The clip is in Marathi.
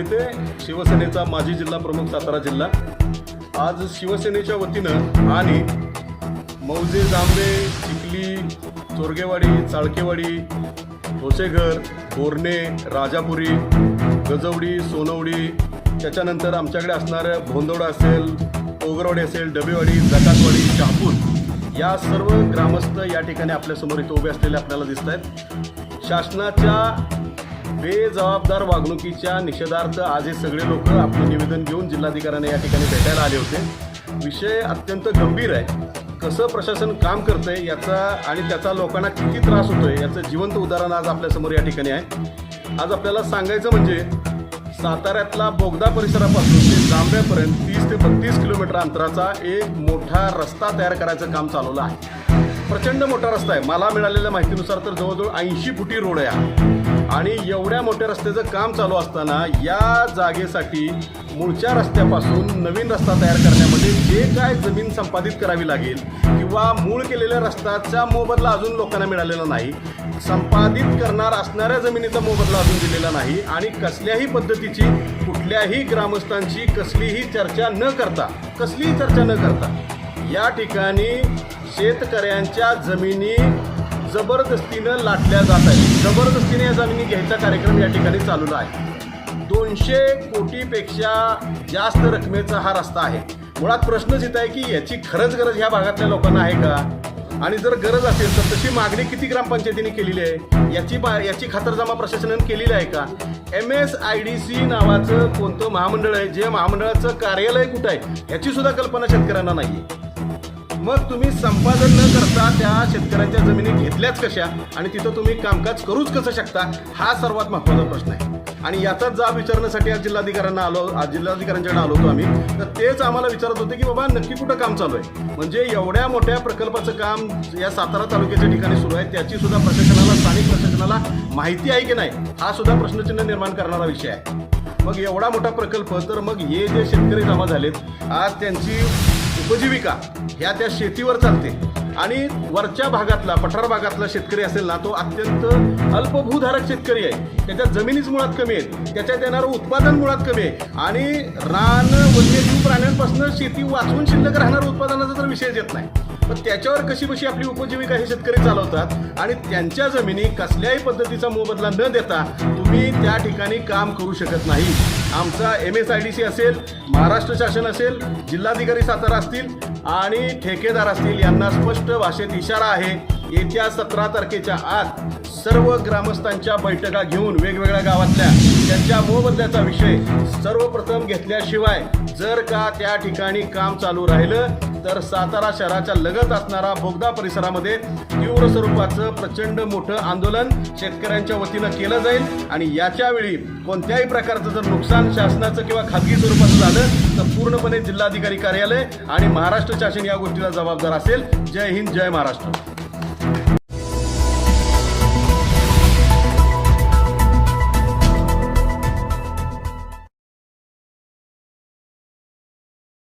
मोहिते, शिवसेनेचा माजी जिल्हा प्रमुख सातारा जिल्हा। आज शिवसेनेच्या वतीनं आणि मौजे, जांभे, चिखली, चोरगेवाडी, चाळकेवाडी, ठोसेघर, बोरणे, राजापुरी, गजवडी, सोनवडी, त्याच्यानंतर आमच्याकडे असणारं भोंदवडा असेल, ओगरवाडी असेल, डबेवाडी, जकातवाडी, शहापूर या सर्व ग्रामस्थ या ठिकाणी आपल्यासमोर इथं उभे असलेले आपल्याला दिसत आहेत। शासनाच्या बेजबाबदार वागणुकीच्या निषेधार्थ आज हे सगळे लोक आपलं निवेदन घेऊन जिल्हाधिकाऱ्यांना या ठिकाणी भेटायला आले होते। विषय अत्यंत गंभीर आहे। कसं प्रशासन काम करतंय याचा आणि त्याचा लोकांना किती त्रास होतोय याचं जिवंत उदाहरण आज आपल्यासमोर या ठिकाणी आहे। आज आपल्याला सांगायचं म्हणजे साताऱ्यातला बोगदा परिसरापासून ते जांभ्यापर्यंत 30 ते 32 किलोमीटर अंतराचा एक मोठा रस्ता तयार करायचं काम चालवलं आहे। प्रचंड मोठा रस्ता आहे। मला मिळालेल्या माहितीनुसार तर जवळजवळ 80 फुटी रोड आहे आणि एवढ्या मोठ्या रस्त्याचं काम चालू असताना या जागेसाठी मूळच्या रस्त्यापासून नवीन रस्ता तयार करण्यामध्ये जे काय जमीन संपादित करावी लागेल किंवा मूळ केलेल्या रस्त्याचा मोबदला अजून लोकांना मिळालेला नाही, संपादित करणार असणाऱ्या जमिनीचा मोबदला अजून दिलेला नाही आणि कसल्याही पद्धतीची कुठल्याही ग्रामस्थांची कसलीही चर्चा न करता या ठिकाणी शेतकऱ्यांच्या जमिनी जबरदस्तीनं लाटल्या जात आहेत। जबरदस्तीने या जमिनी घ्यायचा कार्यक्रम या ठिकाणी चालू आहे। 200 कोटीपेक्षा जास्त रकमेचा हा रस्ता आहे। मुळात प्रश्नच येत आहे की याची खरंच गरज ह्या भागातल्या लोकांना आहे का, आणि जर गरज असेल तर तशी मागणी किती ग्रामपंचायतीने केलेली आहे, याची खातरजमा प्रशासनाने केलेली आहे का? MSIDC नावाचं कोणतं महामंडळ आहे, जे महामंडळाचं कार्यालय कुठं आहे याची सुद्धा कल्पना शेतकऱ्यांना नाही आहे। मग तुम्ही संपादन न करता त्या शेतकऱ्यांच्या जमिनी घेतल्याच कशा आणि तिथं तुम्ही कामकाज करूच कसं शकता, हा सर्वात महत्त्वाचा प्रश्न आहे। आणि याचाच जाब विचारण्यासाठी आज जिल्हाधिकाऱ्यांच्याकडे आलो होतो आम्ही, तर तेच आम्हाला विचारत होते की बाबा नक्की कुठं काम चालू आहे, म्हणजे एवढ्या मोठ्या प्रकल्पाचं काम या सातारा तालुक्याच्या ठिकाणी सुरू आहे त्याची सुद्धा स्थानिक प्रशासनाला माहिती आहे की नाही, हा सुद्धा प्रश्नचिन्ह निर्माण करणारा विषय आहे। मग एवढा मोठा प्रकल्प, तर मग हे जे शेतकरी जमा झालेत आज त्यांची उपजीविका ह्या त्या शेतीवर चालते आणि वरच्या भागातला पठार भागातला शेतकरी असेल ना, तो अत्यंत अल्पभूधारक शेतकरी आहे। त्याच्या जमिनीच मुळात कमी आहेत, त्याच्यात येणारं उत्पादन मुळात कमी आहे आणि रान वन्यजीव प्राण्यांपासून शेती वाचवून शिल्लक राहणाऱ्या उत्पादनाचा तर विषयच येत नाही। पण त्याच्यावर कशी आपली उपजीविका हे शेतकरी चालवतात आणि त्यांच्या जमिनी कसल्याही पद्धतीचा मोबदला न देता तुम्ही त्या ठिकाणी काम करू शकत नाही। आमचा MSIDC असेल, महाराष्ट्र शासन असेल, जिल्हाधिकारी सातारा असतील आणि ठेकेदार असतील यांना स्पष्ट भाषेत इशारा आहे, येत्या 17 तारखेच्या आत सर्व ग्रामस्थांच्या बैठका घेऊन वेगवेगळ्या गावातल्या त्यांच्या मोबदल्याचा विषय सर्वप्रथम घेतल्याशिवाय जर का त्या ठिकाणी काम चालू राहिलं तर सातारा शहराच्या लगत असणारा बोगदा परिसरामध्ये तीव्र स्वरूपाचं प्रचंड मोठं आंदोलन शेतकऱ्यांच्या वतीनं केलं जाईल आणि याच्या वेळी कोणत्याही प्रकारचं जर नुकसान शासनाचं किंवा खाजगी स्वरूपाचं झालं तर पूर्णपणे जिल्हाधिकारी कार्यालय आणि महाराष्ट्र शासन या गोष्टीला जबाबदार असेल। जय हिंद, जय महाराष्ट्र।